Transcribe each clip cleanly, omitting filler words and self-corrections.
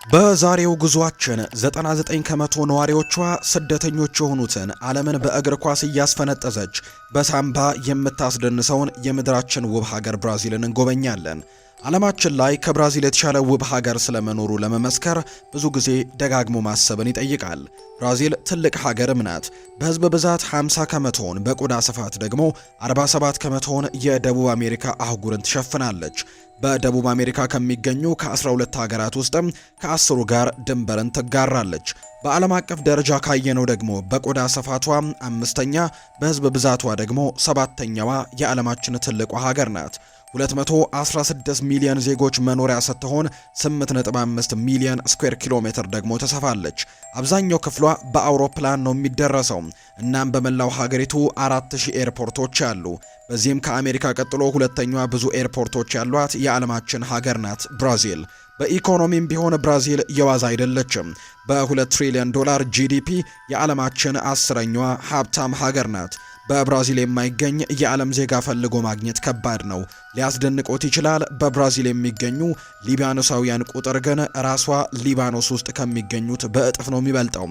በዛሬው ጉዟችን 99 ከመቶ ነዋሪዎቿ ስደተኞች የሆኑትን ዓለምን በእግር ኳስ እያስፈነጠዘች በሳምባ የምታስደንሰውን የምድራችን ውብ ሀገር ብራዚልን እንጎበኛለን። ዓለማችን ላይ ከብራዚል የተሻለ ውብ ሀገር ስለመኖሩ ለመመስከር ብዙ ጊዜ ደጋግሞ ማሰብን ይጠይቃል። ብራዚል ትልቅ ሀገርም ናት። በህዝብ ብዛት 50 ከመቶውን፣ በቆዳ ስፋት ደግሞ 47 ከመቶውን የደቡብ አሜሪካ አህጉርን ትሸፍናለች። በደቡብ አሜሪካ ከሚገኙ ከ12 ሀገራት ውስጥም ከ10ሩ ጋር ድንበርን ትጋራለች። በዓለም አቀፍ ደረጃ ካየነው ደግሞ በቆዳ ስፋቷ አምስተኛ፣ በህዝብ ብዛቷ ደግሞ ሰባተኛዋ የዓለማችን ትልቋ ሀገር ናት። 216 ሚሊዮን ዜጎች መኖሪያ ስትሆን 8.5 ሚሊዮን ስኩዌር ኪሎ ሜትር ደግሞ ተሰፋለች። አብዛኛው ክፍሏ በአውሮፕላን ነው የሚደረሰው። እናም በመላው ሀገሪቱ 4000 ኤርፖርቶች አሉ። በዚህም ከአሜሪካ ቀጥሎ ሁለተኛዋ ብዙ ኤርፖርቶች ያሏት የዓለማችን ሀገር ናት ብራዚል። በኢኮኖሚም ቢሆን ብራዚል የዋዛ አይደለችም። በ2 ትሪሊዮን ዶላር ጂዲፒ የዓለማችን 10ኛዋ ሀብታም ሀገር ናት። በብራዚል የማይገኝ የዓለም ዜጋ ፈልጎ ማግኘት ከባድ ነው። ሊያስደንቆት ይችላል። በብራዚል የሚገኙ ሊባኖሳውያን ቁጥር ግን ራሷ ሊባኖስ ውስጥ ከሚገኙት በእጥፍ ነው የሚበልጠው።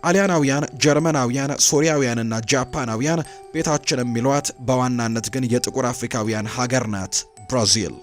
ጣሊያናውያን፣ ጀርመናውያን፣ ሶሪያውያንና ጃፓናውያን ቤታችን የሚሏት በዋናነት ግን የጥቁር አፍሪካውያን ሀገር ናት ብራዚል።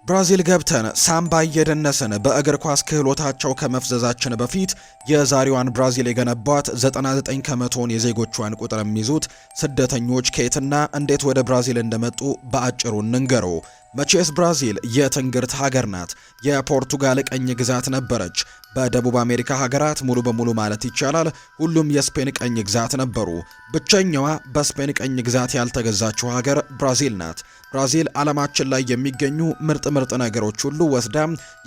ብራዚል ገብተን ሳምባ እየደነስን በእግር ኳስ ክህሎታቸው ከመፍዘዛችን በፊት የዛሬዋን ብራዚል የገነቧት 99 ከመቶውን የዜጎቿን ቁጥር የሚይዙት ስደተኞች ከየትና እንዴት ወደ ብራዚል እንደመጡ በአጭሩ እንንገሮ። መቼስ ብራዚል የትንግርት ሀገር ናት። የፖርቱጋል ቀኝ ግዛት ነበረች። በደቡብ አሜሪካ ሀገራት ሙሉ በሙሉ ማለት ይቻላል ሁሉም የስፔን ቀኝ ግዛት ነበሩ። ብቸኛዋ በስፔን ቀኝ ግዛት ያልተገዛችው ሀገር ብራዚል ናት። ብራዚል ዓለማችን ላይ የሚገኙ ምርጥ ነገሮች ሁሉ ወስዳ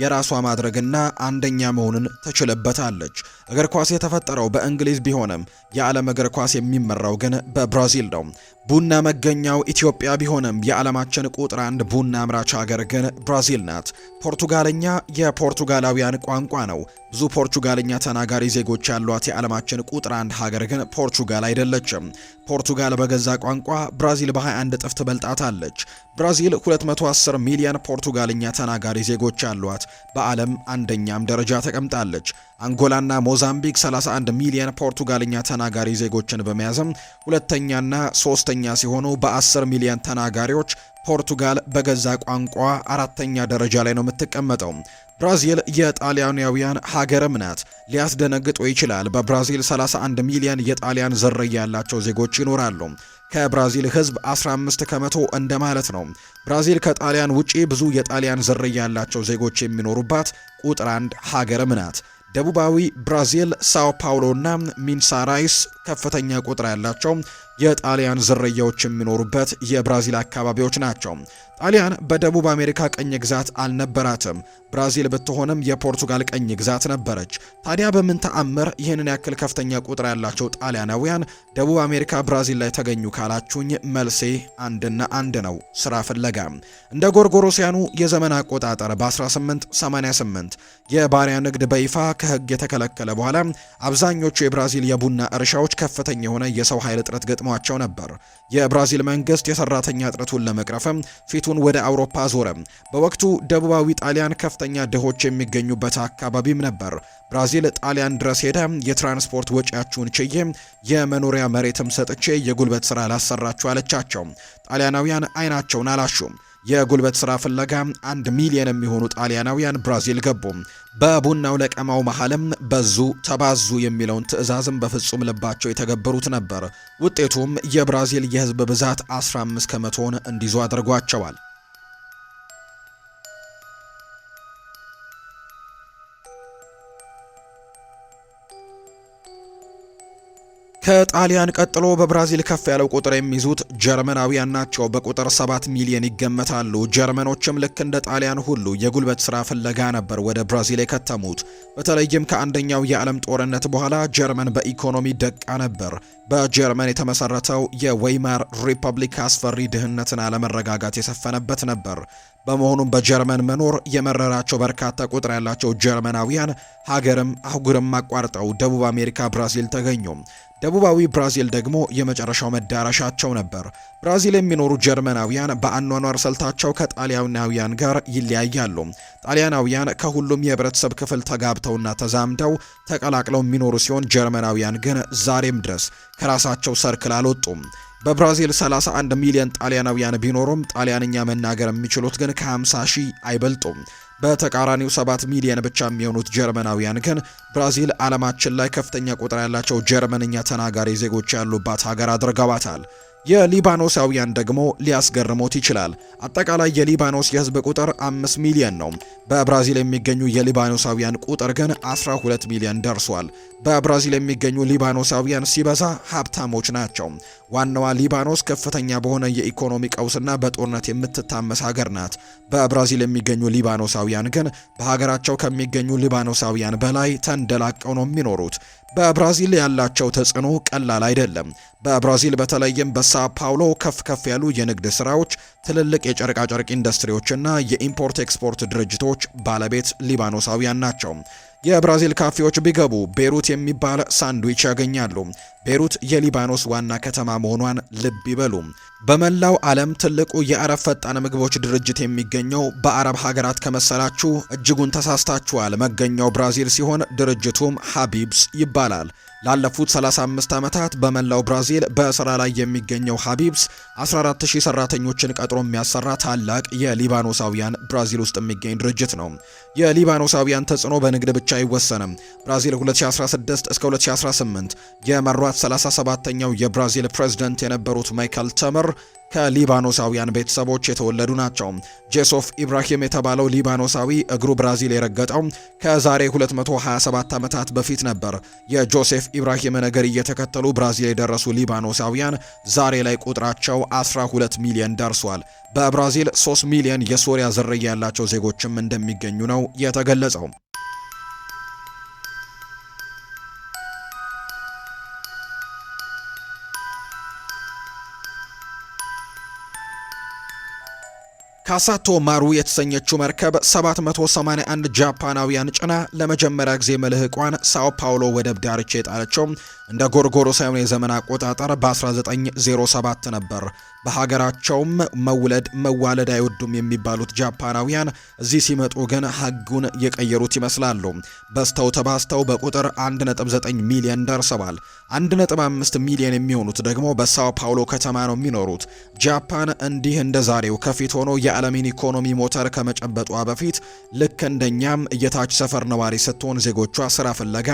የራሷ ማድረግና አንደኛ መሆንን ትችልበታለች። እግር ኳስ የተፈጠረው በእንግሊዝ ቢሆንም የዓለም እግር ኳስ የሚመራው ግን በብራዚል ነው። ቡና መገኛው ኢትዮጵያ ቢሆንም የዓለማችን ቁጥር 1 ቡና አምራች ሀገር ግን ብራዚል ናት። ፖርቱጋልኛ የፖርቱጋላውያን ቋንቋ ነው። ብዙ ፖርቱጋልኛ ተናጋሪ ዜጎች ያሏት የዓለማችን ቁጥር 1 ሀገር ግን ፖርቱጋል አይደለችም። ፖርቱጋል በገዛ ቋንቋ ብራዚል በ21 እጥፍ ትበልጣታለች። ብራዚል 210 ሚሊዮን ፖርቱጋልኛ ተናጋሪ ዜጎች ያሏት በዓለም አንደኛም ደረጃ ተቀምጣለች። አንጎላና ሞዛምቢክ 31 ሚሊዮን ፖርቱጋልኛ ተናጋሪ ዜጎችን በመያዝም ሁለተኛና ሶስተኛ ሲሆኑ በ10 ሚሊዮን ተናጋሪዎች ፖርቱጋል በገዛ ቋንቋ አራተኛ ደረጃ ላይ ነው የምትቀመጠው። ብራዚል የጣሊያናውያን ሀገርም ናት። ሊያስደነግጦ ይችላል። በብራዚል 31 ሚሊዮን የጣሊያን ዝርያ ያላቸው ዜጎች ይኖራሉ። ከብራዚል ሕዝብ 15 ከመቶ እንደማለት ነው። ብራዚል ከጣሊያን ውጪ ብዙ የጣሊያን ዝርያ ያላቸው ዜጎች የሚኖሩባት ቁጥር 1 ሀገርም ናት። ደቡባዊ ብራዚል ሳኦ ፓውሎ እና ሚናስ ከፍተኛ ቁጥር ያላቸው የጣሊያን ዝርያዎች የሚኖሩበት የብራዚል አካባቢዎች ናቸው። ጣሊያን በደቡብ አሜሪካ ቀኝ ግዛት አልነበራትም። ብራዚል ብትሆንም የፖርቱጋል ቀኝ ግዛት ነበረች። ታዲያ በምን ተአምር ይህንን ያክል ከፍተኛ ቁጥር ያላቸው ጣሊያናውያን ደቡብ አሜሪካ ብራዚል ላይ ተገኙ ካላችሁኝ መልሴ አንድና አንድ ነው፣ ስራ ፍለጋ። እንደ ጎርጎሮሲያኑ የዘመን አቆጣጠር በ1888 የባሪያ ንግድ በይፋ ከህግ የተከለከለ በኋላ አብዛኞቹ የብራዚል የቡና እርሻዎች ከፍተኛ የሆነ የሰው ኃይል እጥረት ገጥሟቸው ነበር። የብራዚል መንግስት የሰራተኛ እጥረቱን ለመቅረፍም ፊቱን ወደ አውሮፓ ዞረ። በወቅቱ ደቡባዊ ጣሊያን ከፍተኛ ድሆች የሚገኙበት አካባቢም ነበር። ብራዚል ጣሊያን ድረስ ሄዳ የትራንስፖርት ወጪያችሁን ችዬ የመኖሪያ መሬትም ሰጥቼ የጉልበት ስራ ላሰራችሁ አለቻቸው። ጣሊያናውያን አይናቸውን አላሹም። የጉልበት ስራ ፍለጋ 1 ሚሊዮን የሚሆኑ ጣሊያናውያን ብራዚል ገቡ። በቡናው ለቀማው መሃልም በዙ ተባዙ የሚለውን ትዕዛዝም በፍጹም ልባቸው የተገበሩት ነበር። ውጤቱም የብራዚል የህዝብ ብዛት 15 ከመቶውን እንዲይዙ አድርጓቸዋል። ከጣሊያን ቀጥሎ በብራዚል ከፍ ያለው ቁጥር የሚይዙት ጀርመናውያን ናቸው። በቁጥር 7 ሚሊዮን ይገመታሉ። ጀርመኖችም ልክ እንደ ጣሊያን ሁሉ የጉልበት ስራ ፍለጋ ነበር ወደ ብራዚል የከተሙት። በተለይም ከአንደኛው የዓለም ጦርነት በኋላ ጀርመን በኢኮኖሚ ደቃ ነበር። በጀርመን የተመሰረተው የዌይማር ሪፐብሊክ አስፈሪ ድህነትን አለመረጋጋት የሰፈነበት ነበር። በመሆኑም በጀርመን መኖር የመረራቸው በርካታ ቁጥር ያላቸው ጀርመናውያን ሀገርም አህጉርም አቋርጠው ደቡብ አሜሪካ ብራዚል ተገኙ። ደቡባዊ ብራዚል ደግሞ የመጨረሻው መዳረሻቸው ነበር። ብራዚል የሚኖሩ ጀርመናውያን በአኗኗር ስልታቸው ከጣሊያናውያን ጋር ይለያያሉ። ጣሊያናውያን ከሁሉም የህብረተሰብ ክፍል ተጋብተውና ተዛምደው ተቀላቅለው የሚኖሩ ሲሆን ጀርመናውያን ግን ዛሬም ድረስ ከራሳቸው ሰርክል አልወጡም። በብራዚል 31 ሚሊዮን ጣሊያናውያን ቢኖሩም ጣሊያንኛ መናገር የሚችሉት ግን ከ50 ሺህ አይበልጡም። በተቃራኒው 7 ሚሊዮን ብቻ የሚሆኑት ጀርመናውያን ግን ብራዚል ዓለማችን ላይ ከፍተኛ ቁጥር ያላቸው ጀርመንኛ ተናጋሪ ዜጎች ያሉባት ሀገር አድርገዋታል። የሊባኖሳውያን ደግሞ ሊያስገርሞት ይችላል። አጠቃላይ የሊባኖስ የህዝብ ቁጥር 5 ሚሊዮን ነው። በብራዚል የሚገኙ የሊባኖሳውያን ቁጥር ግን 12 ሚሊዮን ደርሷል። በብራዚል የሚገኙ ሊባኖሳውያን ሲበዛ ሀብታሞች ናቸው። ዋናዋ ሊባኖስ ከፍተኛ በሆነ የኢኮኖሚ ቀውስና በጦርነት የምትታመስ ሀገር ናት። በብራዚል የሚገኙ ሊባኖሳውያን ግን በሀገራቸው ከሚገኙ ሊባኖሳውያን በላይ ተንደላቀው ነው የሚኖሩት። በብራዚል ያላቸው ተጽዕኖ ቀላል አይደለም። በብራዚል በተለይም በሳኦ ፓውሎ ከፍ ያሉ የንግድ ስራዎች፣ ትልልቅ የጨርቃጨርቅ ኢንዱስትሪዎችና የኢምፖርት ኤክስፖርት ድርጅቶች ባለቤት ሊባኖሳውያን ናቸው። የብራዚል ካፌዎች ቢገቡ ቤሩት የሚባል ሳንድዊች ያገኛሉ። ቤሩት የሊባኖስ ዋና ከተማ መሆኗን ልብ ይበሉ። በመላው ዓለም ትልቁ የአረብ ፈጣን ምግቦች ድርጅት የሚገኘው በአረብ ሀገራት ከመሰላችሁ እጅጉን ተሳስታችኋል። መገኛው ብራዚል ሲሆን ድርጅቱም ሀቢብስ ይባላል። ላለፉት 35 ዓመታት በመላው ብራዚል በስራ ላይ የሚገኘው ሀቢብስ 14000 ሰራተኞችን ቀጥሮ የሚያሰራ ታላቅ የሊባኖሳውያን ብራዚል ውስጥ የሚገኝ ድርጅት ነው። የሊባኖሳውያን ተጽዕኖ በንግድ ብቻ አይወሰንም። ብራዚል 2016 እስከ 2018 የመሯት 37ኛው የብራዚል ፕሬዝዳንት የነበሩት ማይከል ተመር ከሊባኖሳውያን ቤተሰቦች የተወለዱ ናቸው። ጄሶፍ ኢብራሂም የተባለው ሊባኖሳዊ እግሩ ብራዚል የረገጠው ከዛሬ 227 ዓመታት በፊት ነበር። የጆሴፍ ኢብራሂምን እግር እየተከተሉ ብራዚል የደረሱ ሊባኖሳውያን ዛሬ ላይ ቁጥራቸው 12 ሚሊዮን ደርሷል። በብራዚል 3 ሚሊዮን የሶሪያ ዝርያ ያላቸው ዜጎችም እንደሚገኙ ነው የተገለጸው። ካሳቶ ማሩ የተሰኘችው መርከብ 781 ጃፓናውያን ጭና ለመጀመሪያ ጊዜ መልህቋን ሳኦ ፓውሎ ወደብ ዳርቻ የጣለችው እንደ ጎርጎሮሳውያን የዘመን አቆጣጠር በ1907 ነበር። በሀገራቸውም መዋለድ አይወዱም የሚባሉት ጃፓናውያን እዚህ ሲመጡ ግን ሕጉን የቀየሩት ይመስላሉ። በስተው ተባስተው በቁጥር 1.9 ሚሊዮን ደርሰዋል። 1.5 ሚሊዮን የሚሆኑት ደግሞ በሳኦ ፓውሎ ከተማ ነው የሚኖሩት። ጃፓን እንዲህ እንደ ዛሬው ከፊት ሆኖ የዓለምን ኢኮኖሚ ሞተር ከመጨበጧ በፊት ልክ እንደኛም የታች ሰፈር ነዋሪ ስትሆን ዜጎቿ ስራ ፍለጋ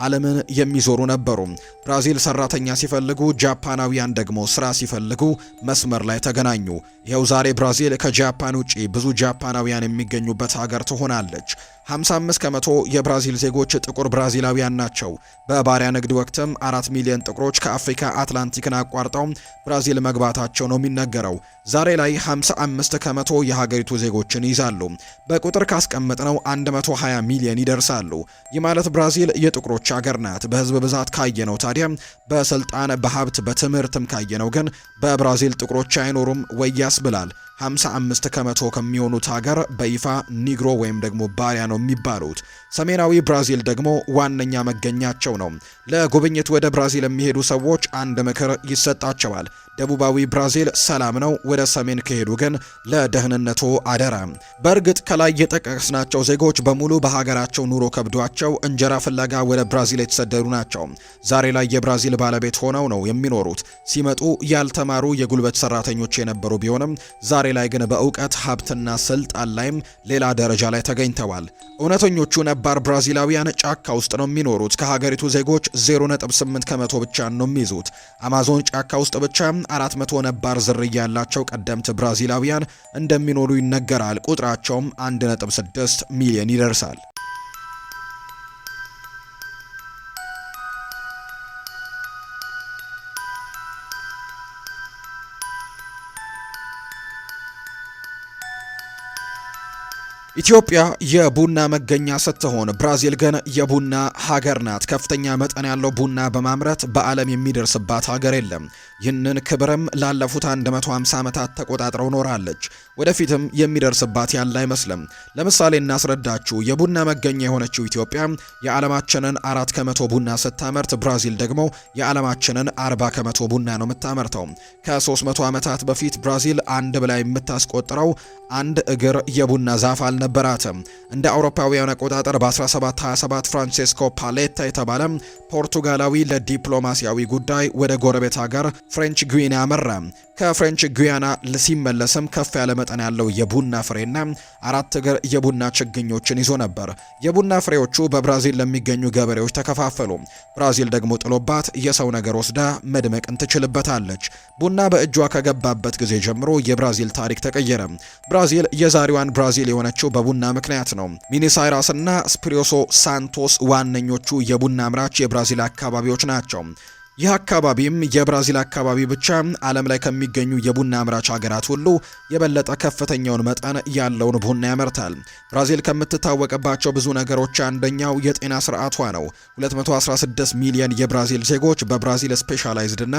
ዓለምን የሚዞሩ ነበሩ። ብራዚል ሰራተኛ ሲፈልጉ፣ ጃፓናውያን ደግሞ ስራ ሲፈልጉ መስመር ላይ ተገናኙ። ይኸው ዛሬ ብራዚል ከጃፓን ውጪ ብዙ ጃፓናውያን የሚገኙበት ሀገር ትሆናለች። 55 ከመቶ የብራዚል ዜጎች ጥቁር ብራዚላውያን ናቸው። በባሪያ ንግድ ወቅትም 4 ሚሊዮን ጥቁሮች ከአፍሪካ አትላንቲክን አቋርጠው ብራዚል መግባታቸው ነው የሚነገረው። ዛሬ ላይ 55 ከመቶ የሀገሪቱ ዜጎችን ይዛሉ። በቁጥር ካስቀመጥነው 120 ሚሊዮን ይደርሳሉ። ይህ ማለት ብራዚል የጥቁሮች ሀገር ናት። በህዝብ ብዛት ካየነው ታዲያ በስልጣን በሀብት በትምህርትም ካየነው ግን በብራዚል ጥቁሮች አይኖሩም ወያስ ብላል። 55 ከመቶ ከሚሆኑት ሀገር በይፋ ኒግሮ ወይም ደግሞ ባሪያ ነው የሚባሉት። ሰሜናዊ ብራዚል ደግሞ ዋነኛ መገኛቸው ነው። ለጉብኝት ወደ ብራዚል የሚሄዱ ሰዎች አንድ ምክር ይሰጣቸዋል። ደቡባዊ ብራዚል ሰላም ነው፣ ወደ ሰሜን ከሄዱ ግን ለደህንነቱ አደራ። በእርግጥ ከላይ የጠቀስናቸው ዜጎች በሙሉ በሀገራቸው ኑሮ ከብዷቸው እንጀራ ፍለጋ ወደ ብራዚል የተሰደዱ ናቸው። ዛሬ ላይ የብራዚል ባለቤት ሆነው ነው የሚኖሩት። ሲመጡ ያልተማሩ የጉልበት ሰራተኞች የነበሩ ቢሆንም ዛሬ ላይ ግን በእውቀት ሀብትና ስልጣን ላይም ሌላ ደረጃ ላይ ተገኝተዋል። እውነተኞቹ ነባር ብራዚላውያን ጫካ ውስጥ ነው የሚኖሩት። ከሀገሪቱ ዜጎች 0.8 ከመቶ ብቻ ነው የሚይዙት። አማዞን ጫካ ውስጥ ብቻ 400 ነባር ዝርያ ያላቸው ቀደምት ብራዚላውያን እንደሚኖሩ ይነገራል። ቁጥራቸውም 1.6 ሚሊዮን ይደርሳል። ኢትዮጵያ የቡና መገኛ ስትሆን ብራዚል ግን የቡና ሀገር ናት። ከፍተኛ መጠን ያለው ቡና በማምረት በዓለም የሚደርስባት ሀገር የለም። ይህንን ክብርም ላለፉት 150 ዓመታት ተቆጣጥረው ኖራለች። ወደፊትም የሚደርስባት ያለ አይመስልም። ለምሳሌ እናስረዳችሁ። የቡና መገኛ የሆነችው ኢትዮጵያ የዓለማችንን 4% ቡና ስታመርት፣ ብራዚል ደግሞ የዓለማችንን 40% ቡና ነው የምታመርተው። ከ300 ዓመታት በፊት ብራዚል አንድ ብላ የምታስቆጥረው አንድ እግር የቡና ዛፍ አልነበራትም። እንደ አውሮፓውያን አቆጣጠር በ1727 ፍራንሴስኮ ፓሌታ የተባለ ፖርቱጋላዊ ለዲፕሎማሲያዊ ጉዳይ ወደ ጎረቤት ሀገር ፍሬንች ጉያና አመራ። ከፍሬንች ጉያና ሲመለስም ከፍ ያለ መጠን ያለው የቡና ፍሬና 4 እግር የቡና ችግኞችን ይዞ ነበር። የቡና ፍሬዎቹ በብራዚል ለሚገኙ ገበሬዎች ተከፋፈሉ። ብራዚል ደግሞ ጥሎባት የሰው ነገር ወስዳ መድመቅን ትችልበታለች። ቡና በእጇ ከገባበት ጊዜ ጀምሮ የብራዚል ታሪክ ተቀየረ። ብራዚል የዛሬዋን ብራዚል የሆነችው በቡና ምክንያት ነው። ሚናስ አይራስ እና ስፒሪቶ ሳንቶስ ዋነኞቹ የቡና አምራች የብራዚል አካባቢዎች ናቸው። ይህ አካባቢም የብራዚል አካባቢ ብቻ ዓለም ላይ ከሚገኙ የቡና አምራች ሀገራት ሁሉ የበለጠ ከፍተኛውን መጠን ያለውን ቡና ያመርታል። ብራዚል ከምትታወቅባቸው ብዙ ነገሮች አንደኛው የጤና ስርዓቷ ነው። 216 ሚሊዮን የብራዚል ዜጎች በብራዚል ስፔሻላይዝድና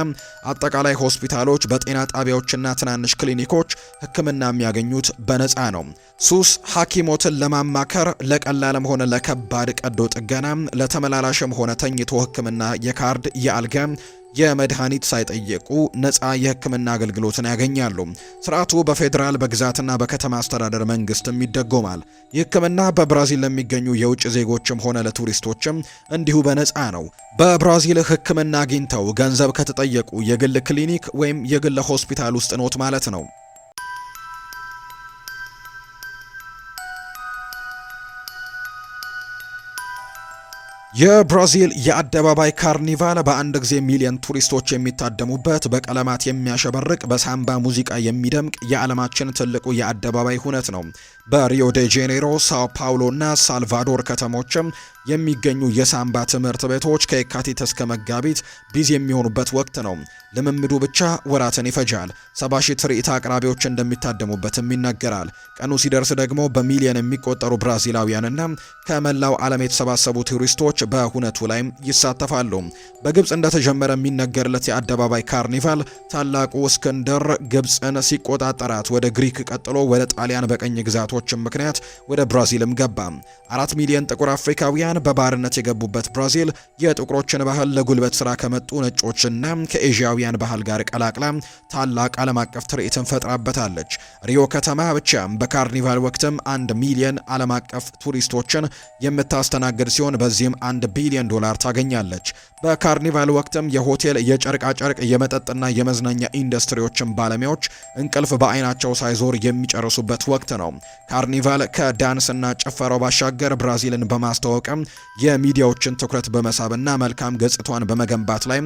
አጠቃላይ ሆስፒታሎች፣ በጤና ጣቢያዎችና ትናንሽ ክሊኒኮች ሕክምና የሚያገኙት በነፃ ነው። ሱስ ሐኪሞትን ለማማከር ለቀላልም ሆነ ለከባድ ቀዶ ጥገና፣ ለተመላላሽም ሆነ ተኝቶ ሕክምና የካርድ የአልጋ የመድኃኒት ሳይጠየቁ ነፃ የህክምና አገልግሎትን ያገኛሉ። ስርዓቱ በፌዴራል በግዛትና በከተማ አስተዳደር መንግስትም ይደጎማል። የህክምና በብራዚል ለሚገኙ የውጭ ዜጎችም ሆነ ለቱሪስቶችም እንዲሁ በነፃ ነው። በብራዚል ህክምና አግኝተው ገንዘብ ከተጠየቁ የግል ክሊኒክ ወይም የግል ሆስፒታል ውስጥ ኖት ማለት ነው። የብራዚል የአደባባይ ካርኒቫል በአንድ ጊዜ ሚሊዮን ቱሪስቶች የሚታደሙበት፣ በቀለማት የሚያሸበርቅ፣ በሳምባ ሙዚቃ የሚደምቅ የዓለማችን ትልቁ የአደባባይ ሁነት ነው። በሪዮ ዴ ጄኔሮ፣ ሳኦ ፓውሎ እና ሳልቫዶር ከተሞችም የሚገኙ የሳምባ ትምህርት ቤቶች ከየካቲት እስከ መጋቢት ቢዚ የሚሆኑበት ወቅት ነው። ልምምዱ ብቻ ወራትን ይፈጃል። 70 ሺህ ትርኢት አቅራቢዎች እንደሚታደሙበትም ይነገራል። ቀኑ ሲደርስ ደግሞ በሚሊዮን የሚቆጠሩ ብራዚላውያንና ከመላው ዓለም የተሰባሰቡ ቱሪስቶች በሁነቱ ላይ ይሳተፋሉ። በግብጽ እንደተጀመረ የሚነገርለት የአደባባይ ካርኒቫል ታላቁ እስክንድር ግብጽን ሲቆጣጠራት ወደ ግሪክ ቀጥሎ ወደ ጣሊያን በቀኝ ግዛቶችም ምክንያት ወደ ብራዚልም ገባ። 4 ሚሊዮን ጥቁር አፍሪካውያን በባርነት የገቡበት ብራዚል የጥቁሮችን ባህል ለጉልበት ስራ ከመጡ ነጮችና ከኤዥያውያን ባህል ጋር ቀላቅላ ታላቅ ዓለም አቀፍ ትርኢትን ፈጥራበታለች። ሪዮ ከተማ ብቻ በካርኒቫል ወቅትም 1 ሚሊዮን ዓለም አቀፍ ቱሪስቶችን የምታስተናግድ ሲሆን በዚህም $1 ቢሊዮን ታገኛለች። በካርኒቫል ወቅትም የሆቴል፣ የጨርቃጨርቅ፣ የመጠጥና የመዝናኛ ኢንዱስትሪዎችን ባለሙያዎች እንቅልፍ በአይናቸው ሳይዞር የሚጨርሱበት ወቅት ነው። ካርኒቫል ከዳንስና ጭፈራው ባሻገር ብራዚልን በማስተዋወቅም የሚዲያዎችን ትኩረት በመሳብና መልካም ገጽታዋን በመገንባት ላይ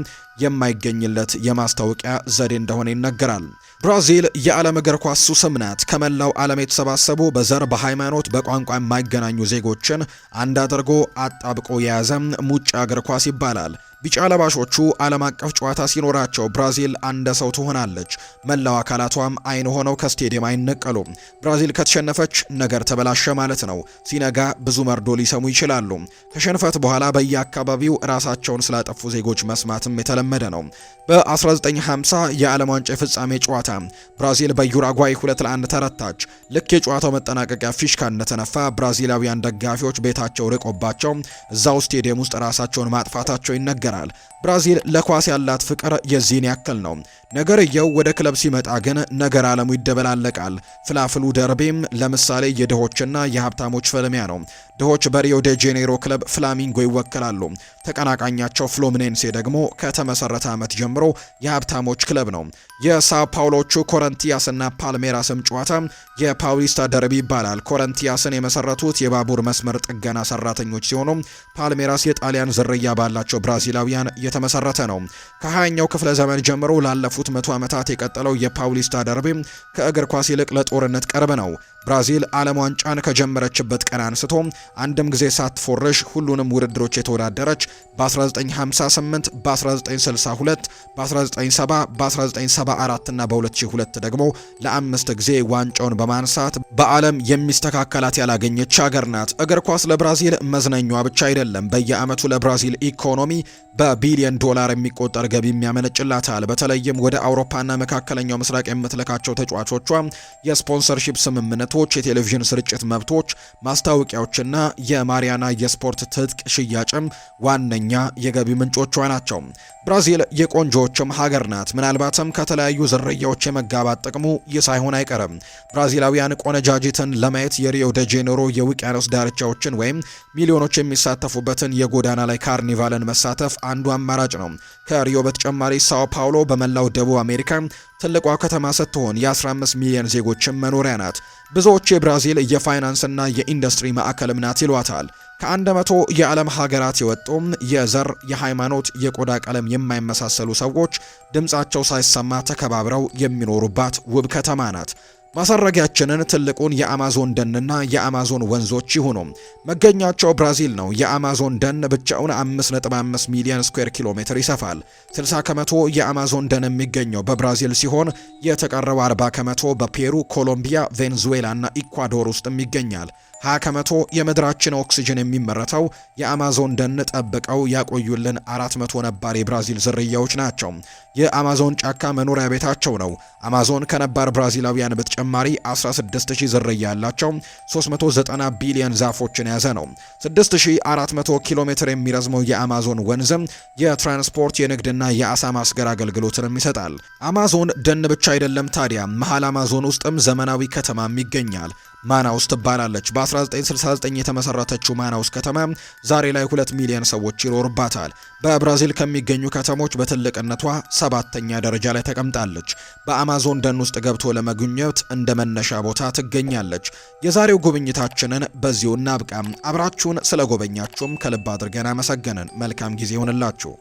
የማይገኝለት የማስታወቂያ ዘዴ እንደሆነ ይነገራል። ብራዚል የዓለም እግር ኳስ ሱስም ናት። ከመላው ዓለም የተሰባሰቡ በዘር፣ በሃይማኖት፣ በቋንቋ የማይገናኙ ዜጎችን አንድ አድርጎ አጣብቆ የያዘ ሙጫ እግር ኳስ ይባላል። ቢጫ ለባሾቹ ዓለም አቀፍ ጨዋታ ሲኖራቸው ብራዚል አንደ ሰው ትሆናለች። መላው አካላቷም አይን ሆነው ከስቴዲየም አይነቀሉም። ብራዚል ከተሸነፈች ነገር ተበላሸ ማለት ነው። ሲነጋ ብዙ መርዶ ሊሰሙ ይችላሉ። ከሽንፈት በኋላ በየአካባቢው ራሳቸውን ስላጠፉ ዜጎች መስማትም የተለመደ ነው። በ1950 የዓለም ዋንጫ የፍጻሜ ጨዋታ ብራዚል በዩራጓይ 2-1 ተረታች። ልክ የጨዋታው መጠናቀቂያ ፊሽካ እንደተነፋ ብራዚላውያን ደጋፊዎች ቤታቸው ርቆባቸው እዛው ስቴዲየም ውስጥ ራሳቸውን ማጥፋታቸው ይነገራል። ብራዚል ለኳስ ያላት ፍቅር የዚህን ያክል ነው። ነገርየው ወደ ክለብ ሲመጣ ግን ነገር ዓለሙ ይደበላለቃል። ፍላፍሉ ደርቤም ለምሳሌ የድሆችና የሀብታሞች ፍልሚያ ነው። ድሆች በሪዮ ዴ ጄኔሮ ክለብ ፍላሚንጎ ይወክላሉ። ተቀናቃኛቸው ፍሉሚኔንሴ ደግሞ ከተመሰረተ ዓመት ጀምሮ የሀብታሞች ክለብ ነው። የሳኦ ፓውሎቹ ኮረንቲያስና ፓልሜራስም ጨዋታ የፓውሊስታ ደርቢ ይባላል። ኮረንቲያስን የመሰረቱት የባቡር መስመር ጥገና ሰራተኞች ሲሆኑ ፓልሜራስ የጣሊያን ዝርያ ባላቸው ብራዚላውያን የተመሰረተ ነው። ከ20ኛው ክፍለ ዘመን ጀምሮ ላለፉት 100 ዓመታት የቀጠለው የፓውሊስታ ደርቢ ከእግር ኳስ ይልቅ ለጦርነት ቅርብ ነው። ብራዚል ዓለም ዋንጫን ከጀመረችበት ቀን አንስቶ አንድም ጊዜ ሳትፎርሽ ሁሉንም ውድድሮች የተወዳደረች በ1958፣ በ1962፣ በ1970፣ በ1974 እና በ2002 ደግሞ ለ5 ጊዜ ዋንጫውን በማንሳት በዓለም የሚስተካከላት ያላገኘች ሀገር ናት። እግር ኳስ ለብራዚል መዝናኛዋ ብቻ አይደለም። በየዓመቱ ለብራዚል ኢኮኖሚ በቢሊዮን ዶላር የሚቆጠር ገቢ የሚያመነጭላታል። በተለይም ወደ አውሮፓና መካከለኛው ምስራቅ የምትልካቸው ተጫዋቾቿ የስፖንሰርሺፕ ስምምነቶች፣ የቴሌቪዥን ስርጭት መብቶች፣ ማስታወቂያዎችና የማሪያና የስፖርት ትጥቅ ሽያጭም ዋነኛ የገቢ ምንጮቿ ናቸው። ብራዚል የቆንጆዎችም ሀገር ናት። ምናልባትም ከተለያዩ ዝርያዎች የመጋባት ጥቅሙ ይህ ሳይሆን አይቀርም። ብራዚላውያን ቆነጃጅትን ለማየት የሪዮ ደ ጄኔሮ የውቅያኖስ ዳርቻዎችን ወይም ሚሊዮኖች የሚሳተፉበትን የጎዳና ላይ ካርኒቫልን መሳተፍ አንዱ አማራጭ ነው። ከሪዮ በተጨማሪ ሳኦ ፓውሎ በመላው ደቡብ አሜሪካ ትልቋ ከተማ ስትሆን የ15 ሚሊዮን ዜጎችን መኖሪያ ናት። ብዙዎች የብራዚል የፋይናንስና የኢንዱስትሪ ማዕከልም ናት ይሏታል። ከ100 የዓለም ሀገራት የወጡ የዘር፣ የሃይማኖት፣ የቆዳ ቀለም የማይመሳሰሉ ሰዎች ድምጻቸው ሳይሰማ ተከባብረው የሚኖሩባት ውብ ከተማ ናት። ማሳረጊያችንን ትልቁን የአማዞን ደንና የአማዞን ወንዞች ይሁኑ። መገኛቸው ብራዚል ነው። የአማዞን ደን ብቻውን 5.5 ሚሊዮን ስኩዌር ኪሎ ሜትር ይሰፋል። 60 ከመቶ የአማዞን ደን የሚገኘው በብራዚል ሲሆን የተቀረው 40 ከመቶ በፔሩ፣ ኮሎምቢያ፣ ቬንዙዌላ እና ኢኳዶር ውስጥም ይገኛል። 20 ከመቶ የምድራችን ኦክሲጅን የሚመረተው የአማዞን ደን ጠብቀው ያቆዩልን 400 ነባር የብራዚል ዝርያዎች ናቸው። የአማዞን ጫካ መኖሪያ ቤታቸው ነው። አማዞን ከነባር ብራዚላውያን በተጨማሪ 16000 ዝርያ ያላቸው 390 ቢሊዮን ዛፎችን የያዘ ነው። 6400 ኪሎ ሜትር የሚረዝመው የአማዞን ወንዝም የትራንስፖርት የንግድና የአሳ ማስገር አገልግሎትንም ይሰጣል። አማዞን ደን ብቻ አይደለም ታዲያ፣ መሃል አማዞን ውስጥም ዘመናዊ ከተማም ይገኛል። ማናውስ ትባላለች። በ1969 የተመሰረተችው ማናውስ ከተማ ዛሬ ላይ 2 ሚሊዮን ሰዎች ይኖርባታል። በብራዚል ከሚገኙ ከተሞች በትልቅነቷ 7ኛ ደረጃ ላይ ተቀምጣለች። በአማዞን ደን ውስጥ ገብቶ ለመጎብኘት እንደ መነሻ ቦታ ትገኛለች። የዛሬው ጉብኝታችንን በዚሁ እናብቃ። አብራችሁን ስለጎበኛችሁም ከልብ አድርገን አመሰገንን። መልካም ጊዜ ይሁንላችሁ።